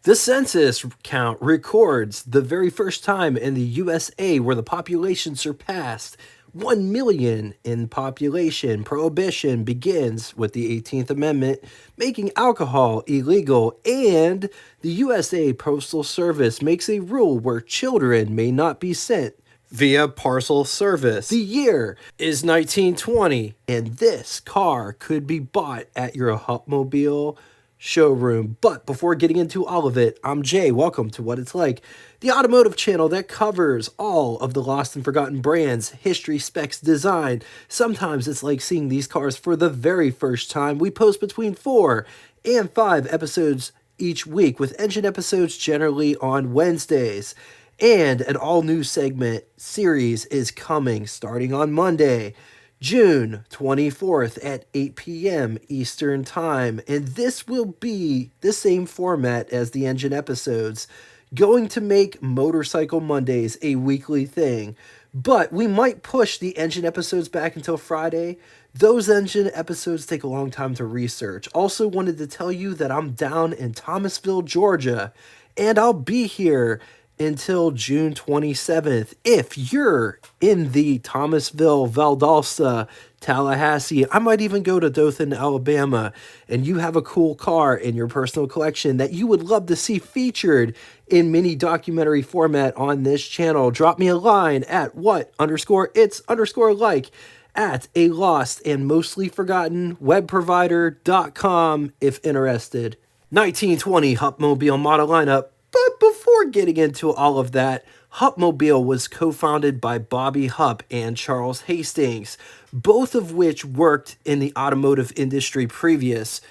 The census count records the very first time in the USA where the population surpassed 1 million in population. Prohibition begins with the 18th Amendment, making alcohol illegal, and the USA Postal Service makes a rule where children may not be sent via parcel service. The year is 1920, and this car could be bought at your Hupmobile showroom. But before getting into all of it, I'm Jay. Welcome to What It's Like, the automotive channel that covers all of the lost and forgotten brands, history, specs, design. Sometimes it's like seeing these cars for the very first time. We post between 4 and 5 episodes each week, with engine episodes generally on Wednesdays. And an all-new segment series is coming starting on Monday, June 24th at 8 p.m. Eastern Time. And this will be the same format as the engine episodes, going to make Motorcycle Mondays a weekly thing. But we might push the engine episodes back until Friday. Those engine episodes take a long time to research. Also wanted to tell you that I'm down in Thomasville, Georgia, and I'll be here until June 27th. If you're in the Thomasville, Valdosta, Tallahassee, I might even go to Dothan, Alabama, and you have a cool car in your personal collection that you would love to see featured in mini documentary format on this channel, drop me a line at what_it's_like at a lost and mostly forgotten web provider.com if interested. 1920 Hupmobile model lineup. But before getting into all of that, Hupmobile was co-founded by Bobby Hupp and Charles Hastings, both of which worked in the automotive industry previous.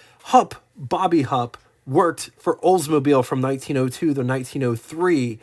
Bobby Hupp, worked for Oldsmobile from 1902 to 1903.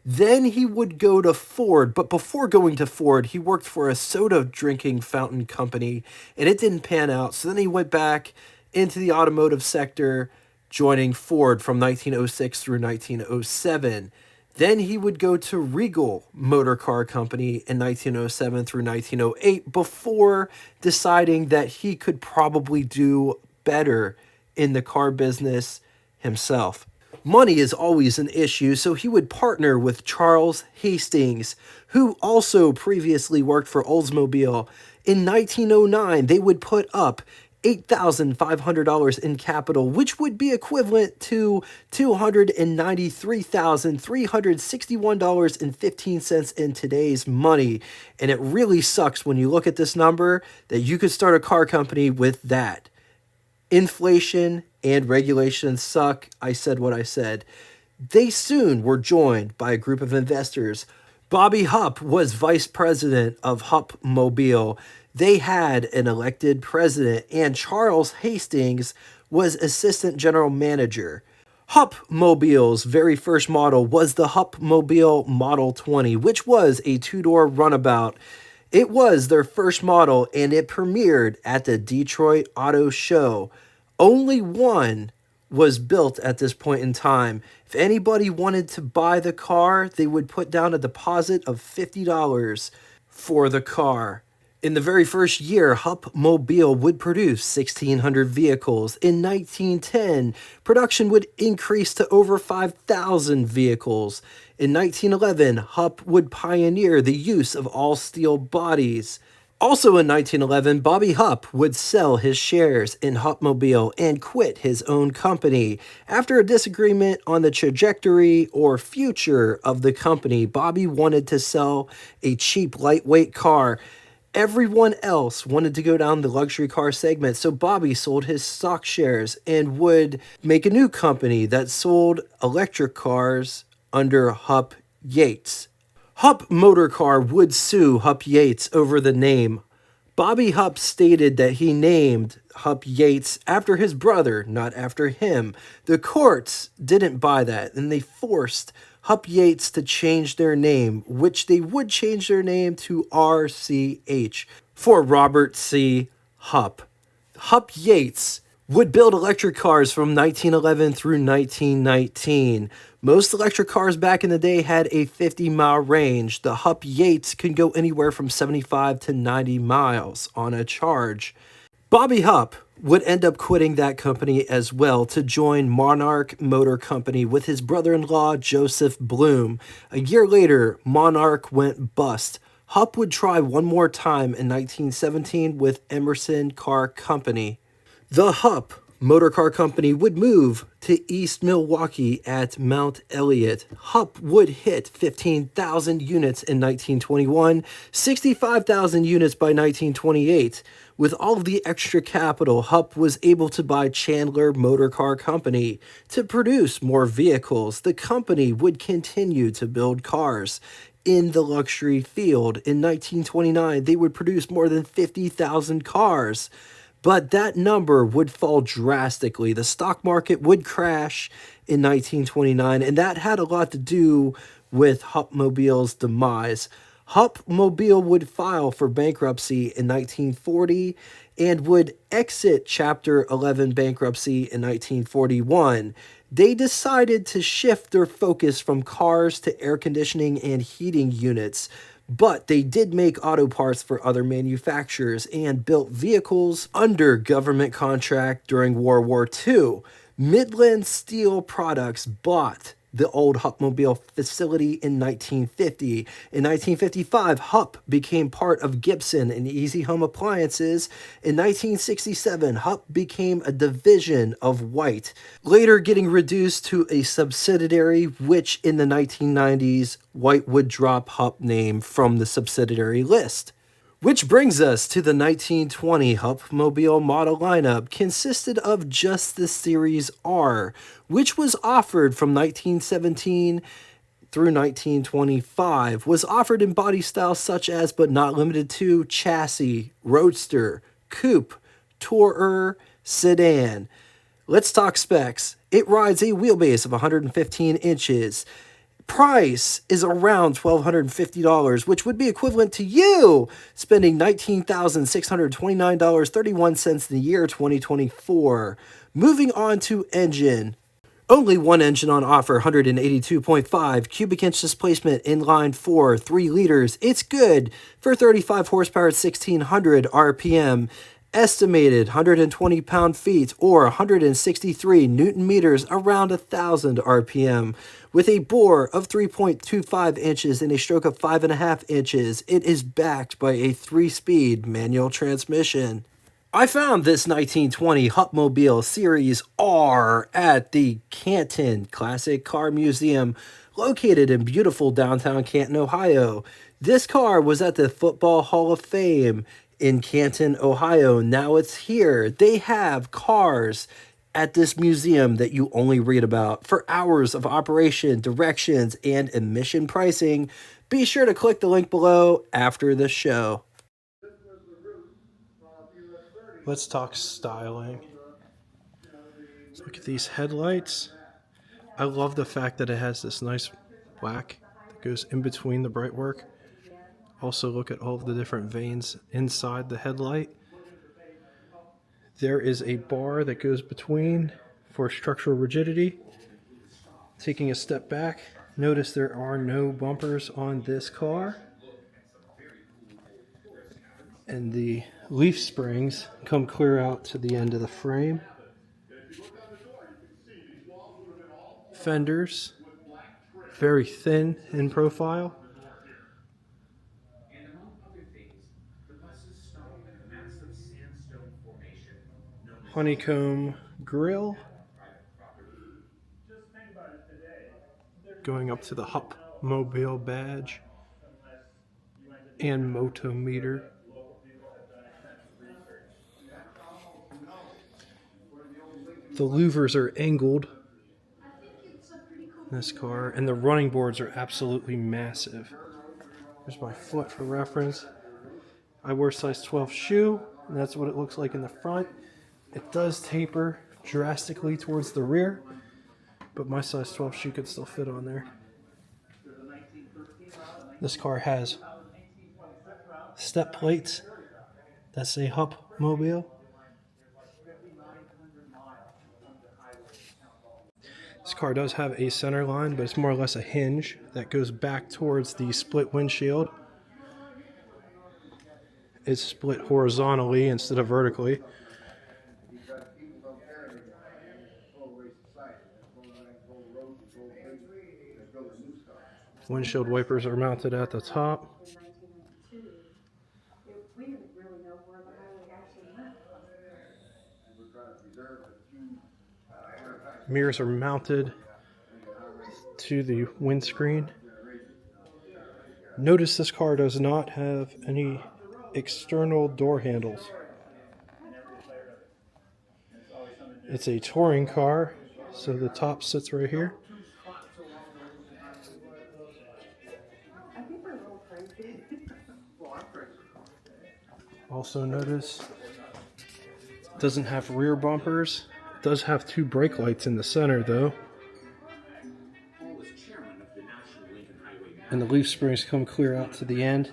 Then he would go to Ford, but before going to Ford, he worked for a soda drinking fountain company, and it didn't pan out. So then he went back into the automotive sector, joining Ford from 1906 through 1907. Then he would go to Regal Motor Car Company in 1907 through 1908 before deciding that he could probably do better in the car business himself. Money is always an issue, so he would partner with Charles Hastings, who also previously worked for Oldsmobile. In 1909, they would put up $8,500 in capital, which would be equivalent to $293,361.15 in today's money. And it really sucks when you look at this number that you could start a car company with that. Inflation and regulations suck. I said what I said. They soon were joined by a group of investors. Bobby Hupp was vice president of Hupmobile. They had an elected president, and Charles Hastings was assistant general manager. Hupmobile's very first model was the Hupmobile Model 20, which was a two-door runabout. It was their first model, and it premiered at the Detroit Auto Show. Only one was built at this point in time. If anybody wanted to buy the car, they would put down a deposit of $50 for the car. In the very first year, Hupmobile would produce 1,600 vehicles. In 1910, production would increase to over 5,000 vehicles. In 1911, Hupp would pioneer the use of all-steel bodies. Also in 1911, Bobby Hupp would sell his shares in Hupmobile and quit his own company. After a disagreement on the trajectory or future of the company, Bobby wanted to sell a cheap, lightweight car. Everyone else wanted to go down the luxury car segment, so Bobby sold his stock shares and would make a new company that sold electric cars under Hupp Yates. Hupp Motor Car would sue Hupp Yates over the name. Bobby Hupp stated that he named Hupp Yates after his brother, not after him. The courts didn't buy that, and they forced Hupp Yates to change their name, which they would change their name to RCH for Robert C. Hupp. Hupp Yates would build electric cars from 1911 through 1919. Most electric cars back in the day had a 50-mile range. The Hupp Yates could go anywhere from 75 to 90 miles on a charge. Bobby Hupp would end up quitting that company as well to join Monarch Motor Company with his brother-in-law Joseph Bloom. A year later, Monarch went bust. Hupp would try one more time in 1917 with Emerson Car Company. The Hupp Motor Car Company would move to East Milwaukee at Mount Elliott. Hupp would hit 15,000 units in 1921, 65,000 units by 1928. With all of the extra capital, Hupp was able to buy Chandler Motor Car Company to produce more vehicles. The company would continue to build cars in the luxury field. In 1929, they would produce more than 50,000 cars. But that number would fall drastically. The stock market would crash in 1929, and that had a lot to do with Hupmobile's demise. Hupmobile would file for bankruptcy in 1940 and would exit Chapter 11 bankruptcy in 1941. They decided to shift their focus from cars to air conditioning and heating units. But they did make auto parts for other manufacturers and built vehicles under government contract during World War II. Midland Steel Products bought the old Hupmobile facility in 1950. In 1955, Hupp became part of Gibson and Easy Home Appliances. In 1967, Hupp became a division of White, later getting reduced to a subsidiary, which in the 1990s, White would drop Hupp name from the subsidiary list. Which brings us to the 1920 Hupmobile model lineup, consisted of just the Series R, which was offered from 1917 through 1925, was offered in body styles such as, but not limited to, chassis, roadster, coupe, tourer, sedan. Let's talk specs. It rides a wheelbase of 115 inches. Price is around $1,250, which would be equivalent to you spending $19,629.31 in the year 2024. Moving on to engine. Only one engine on offer, 182.5 cubic inch displacement, inline 4, 3 liters. It's good for 35 horsepower at 1600 RPM. Estimated 120 pound-feet or 163 newton meters around 1,000 RPM. With a bore of 3.25 inches and a stroke of 5.5 inches, it is backed by a 3-speed manual transmission. I found this 1920 Hupmobile Series R at the Canton Classic Car Museum, located in beautiful downtown Canton, Ohio. This car was at the Football Hall of Fame in Canton, Ohio. Now it's here. They have cars at this museum that you only read about. For hours of operation, directions, and emission pricing, be sure to click the link below after the show. Let's talk styling. Look at these headlights. I love the fact that it has this nice black that goes in between the bright-work. Also look at all of the different veins inside the headlight. There is a bar that goes between for structural rigidity. Taking a step back, notice there are no bumpers on this car. And the leaf springs come clear out to the end of the frame. Fenders, very thin in profile. Honeycomb grille. Going up to the Hupmobile badge and motometer. The louvers are angled in this car, and the running boards are absolutely massive. There's my foot for reference. I wear size 12 shoe, and that's what it looks like in the front. It does taper drastically towards the rear, but my size 12 shoe could still fit on there. This car has step plates that say Hupmobile. This car does have a center line, but it's more or less a hinge that goes back towards the split windshield. It's split horizontally instead of vertically. Windshield wipers are mounted at the top. Mirrors are mounted to the windscreen. Notice this car does not have any external door handles. It's a touring car, so the top sits right here. Also notice it doesn't have rear bumpers. It does have two brake lights in the center though. And the leaf springs come clear out to the end.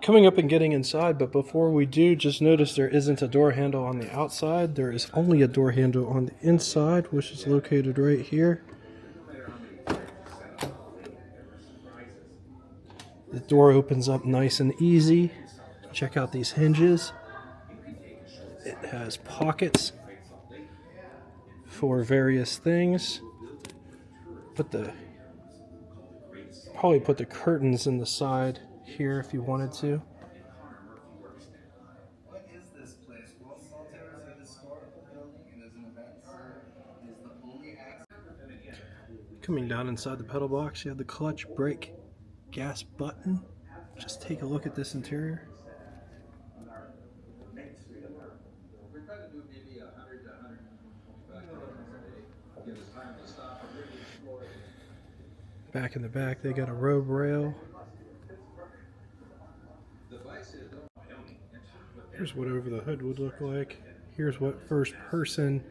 Coming up and getting inside, but before we do, just notice there isn't a door handle on the outside. There is only a door handle on the inside, which is located right here. The door opens up nice and easy. Check out these hinges. It has pockets for various things. Probably put the curtains in the side here if you wanted to. What is this place? Well, Saltaire is a historical building and is an event center. It is the only access. Coming down inside the pedal box, you have the clutch, brake, gas button. Just take a look at this interior. We try to do maybe 100 to 125 kilometers a day. Give us time to stop and really explore it. Back in the back, they got a robe rail. Here's what over the hood would look like. Here's what first person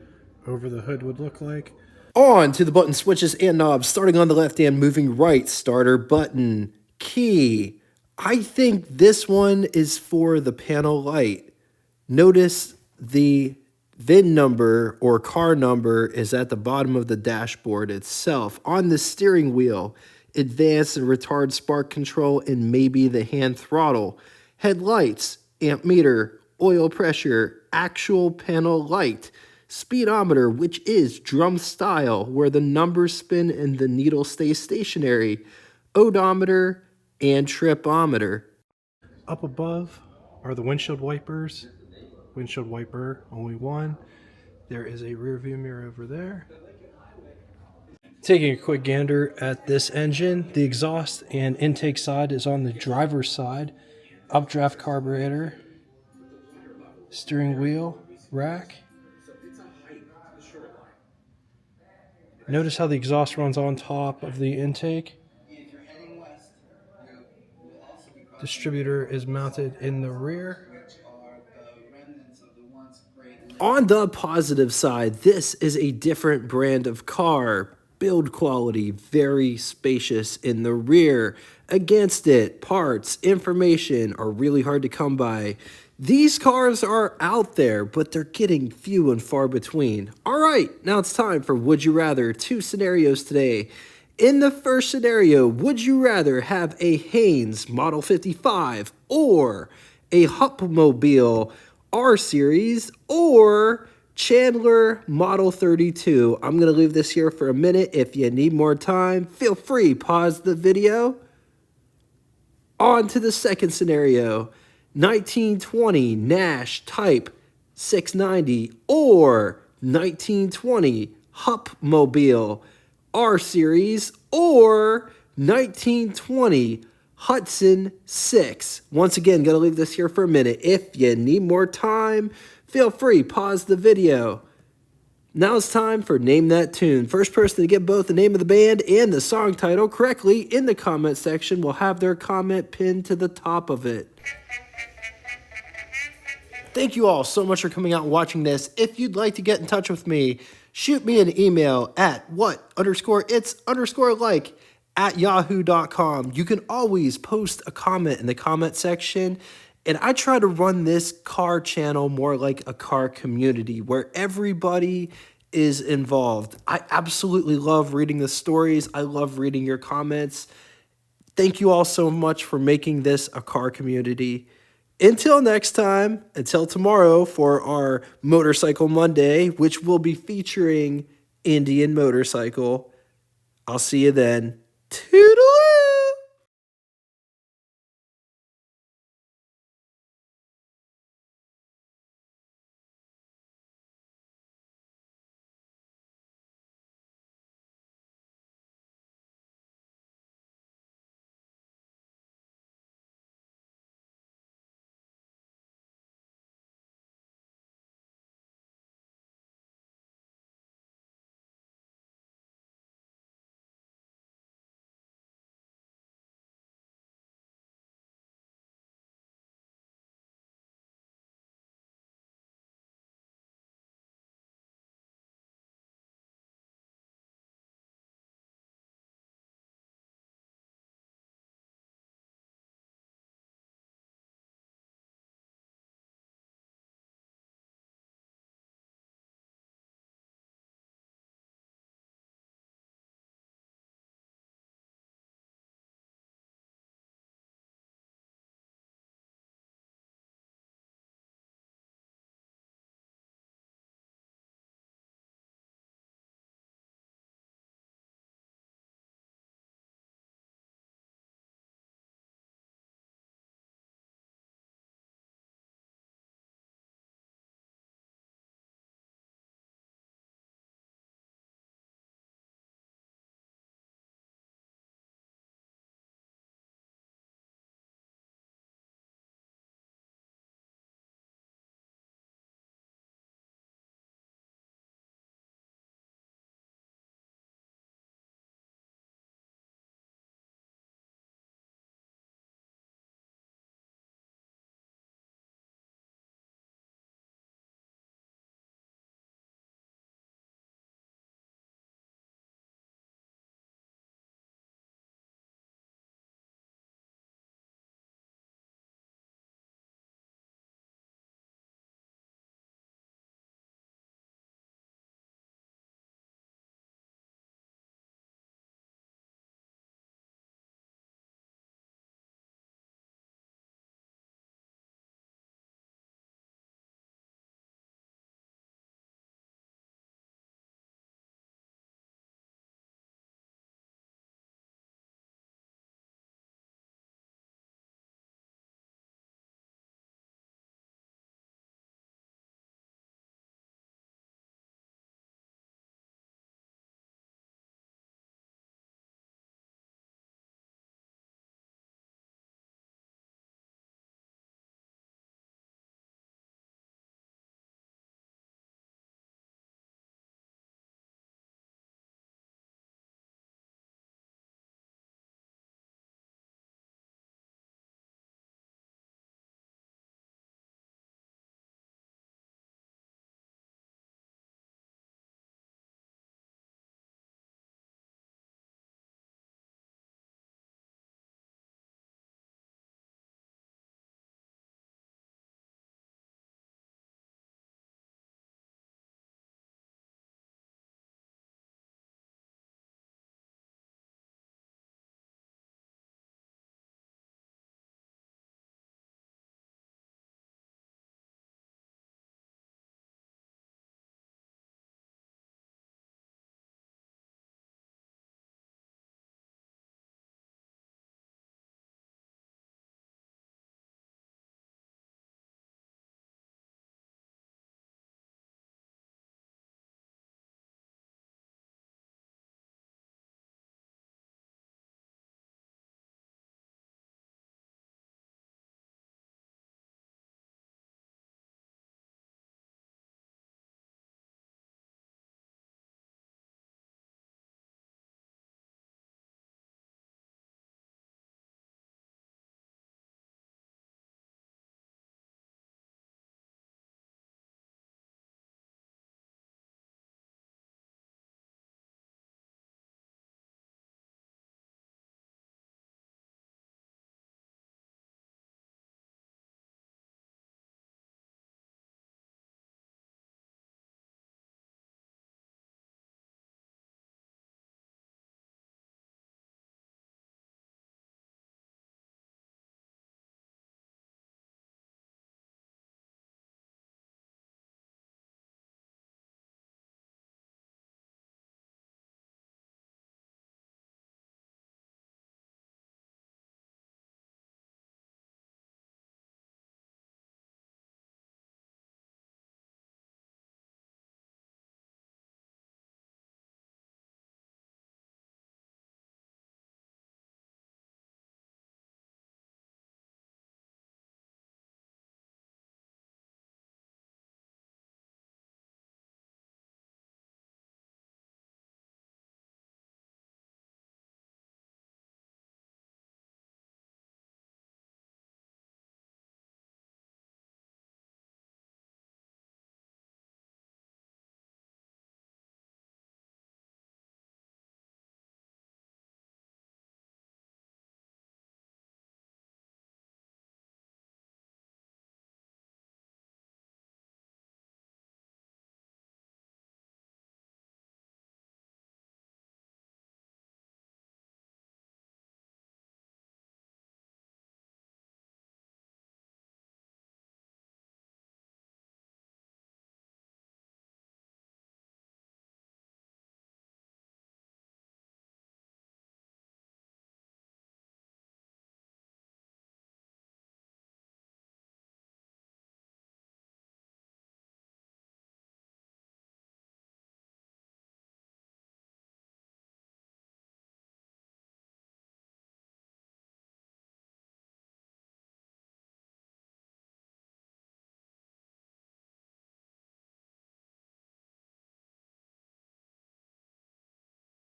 over the hood would look like. On to the button switches and knobs. Starting on the left and moving right. Starter button. Key. I think this one is for the panel light. Notice the VIN number or car number is at the bottom of the dashboard itself. On the steering wheel, advanced and retard spark control, and maybe the hand throttle. Headlights, amp meter, oil pressure, actual panel light, speedometer, which is drum style, where the numbers spin and the needle stays stationary, odometer, and tripometer. Up above are the windshield wipers. Windshield wiper, only one. There is a rear view mirror over there. Taking a quick gander at this engine, the exhaust and intake side is on the driver's side. Updraft carburetor, steering wheel, rack. Notice how the exhaust runs on top of the intake. Distributor is mounted in the rear. On the positive side, this is a different brand of car. Build quality, very spacious in the rear. Against it, parts, information are really hard to come by. These cars are out there, but they're getting few and far between. All right, now it's time for Would You Rather. Two scenarios today. In the first scenario, would you rather have a Haynes Model 55 or a Hupmobile R Series or Chandler Model 32? I'm going to leave this here for a minute. If you need more time, feel free, pause the video. On to the second scenario, 1920 Nash Type 690 or 1920 Hupmobile R Series or 1920 Hudson 6. Once again, going to leave this here for a minute. If you need more time, feel free, pause the video. Now it's time for Name That Tune. First person to get both the name of the band and the song title correctly in the comment section will have their comment pinned to the top of it. Thank you all so much for coming out and watching this. If you'd like to get in touch with me, shoot me an email at what_it's_like@yahoo.com. You can always post a comment in the comment section. And I try to run this car channel more like a car community where everybody is involved. I absolutely love reading the stories. I love reading your comments. Thank you all so much for making this a car community. Until next time, until tomorrow for our Motorcycle Monday, which will be featuring Indian Motorcycle. I'll see you then. Toodaloo!